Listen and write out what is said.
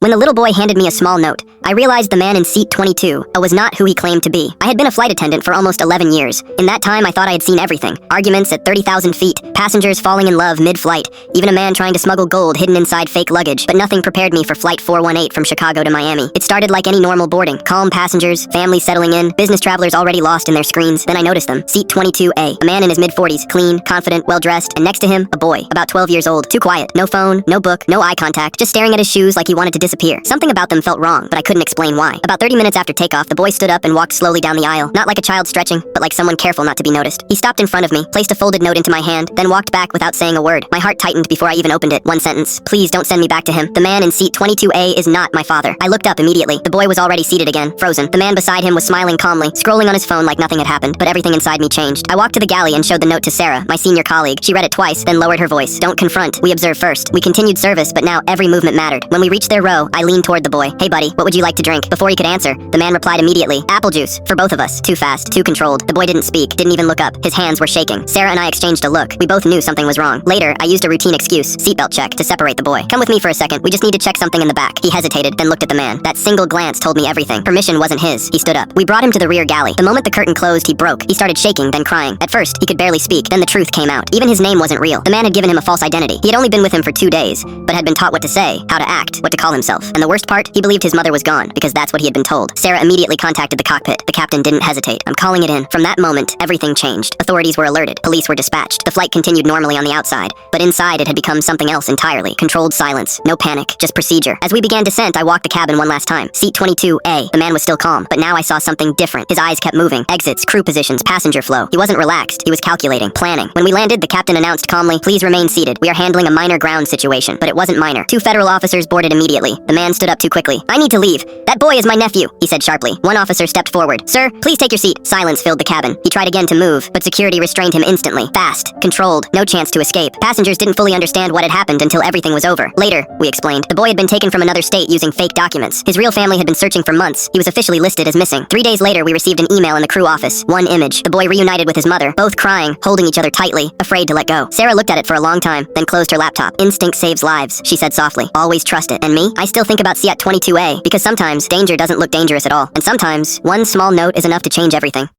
When the little boy handed me a small note, I realized the man in seat 22 was not who he claimed to be. I had been a flight attendant for almost 11 years. In that time, I thought I had seen everything. Arguments at 30,000 feet, passengers falling in love mid-flight, even a man trying to smuggle gold hidden inside fake luggage. But nothing prepared me for Flight 418 from Chicago to Miami. It started like any normal boarding. Calm passengers, families settling in, business travelers already lost in their screens. Then I noticed them. Seat 22A, a man in his mid-40s, clean, confident, well-dressed, and next to him, a boy, about 12 years old. Too quiet. No phone, no book, no eye contact, just staring at his shoes like he wanted to disappear. Something about them felt wrong, but I couldn't explain why. About 30 minutes after takeoff, the boy stood up and walked slowly down the aisle. Not like a child stretching, but like someone careful not to be noticed. He stopped in front of me, placed a folded note into my hand, then walked back without saying a word. My heart tightened before I even opened it. One sentence. Please don't send me back to him. The man in seat 22A is not my father. I looked up immediately. The boy was already seated again, frozen. The man beside him was smiling calmly, scrolling on his phone like nothing had happened, but everything inside me changed. I walked to the galley and showed the note to Sarah, my senior colleague. She read it twice, then lowered her voice. Don't confront. We observe first. We continued service, but now every movement mattered. When we reached their row, I leaned toward the boy. Hey buddy, what would you like to drink? Before he could answer, the man replied immediately. Apple juice. For both of us. Too fast. Too controlled. The boy didn't speak, didn't even look up. His hands were shaking. Sarah and I exchanged a look. We both knew something was wrong. Later, I used a routine excuse, seatbelt check, to separate the boy. Come with me for a second. We just need to check something in the back. He hesitated, then looked at the man. That single glance told me everything. Permission wasn't his. He stood up. We brought him to the rear galley. The moment the curtain closed, he broke. He started shaking, then crying. At first, he could barely speak. Then the truth came out. Even his name wasn't real. The man had given him a false identity. He had only been with him for 2 days, but had been taught what to say, how to act, what to call himself. And the worst part, he believed his mother was gone, because that's what he had been told. Sarah immediately contacted the cockpit. The captain didn't hesitate. I'm calling it in. From that moment, everything changed. Authorities were alerted. Police were dispatched. The flight continued normally on the outside, but inside it had become something else entirely. Controlled silence. No panic. Just procedure. As we began descent, I walked the cabin one last time. Seat 22A. The man was still calm, but now I saw something different. His eyes kept moving. Exits, crew positions, passenger flow. He wasn't relaxed. He was calculating, planning. When we landed, the captain announced calmly, please remain seated. We are handling a minor ground situation. But it wasn't minor. 2 federal officers boarded immediately. The man stood up too quickly. I need to leave. That boy is my nephew, he said sharply. One officer stepped forward. Sir, please take your seat. Silence filled the cabin. He tried again to move, but security restrained him instantly. Fast, controlled, no chance to escape. Passengers didn't fully understand what had happened until everything was over. Later, we explained, the boy had been taken from another state using fake documents. His real family had been searching for months. He was officially listed as missing. 3 days later, we received an email in the crew office. One image. The boy reunited with his mother, both crying, holding each other tightly, afraid to let go. Sarah looked at it for a long time, then closed her laptop. Instinct saves lives, she said softly. Always trust it. And me? I still think about Seat 22A, because sometimes danger doesn't look dangerous at all. And sometimes, one small note is enough to change everything.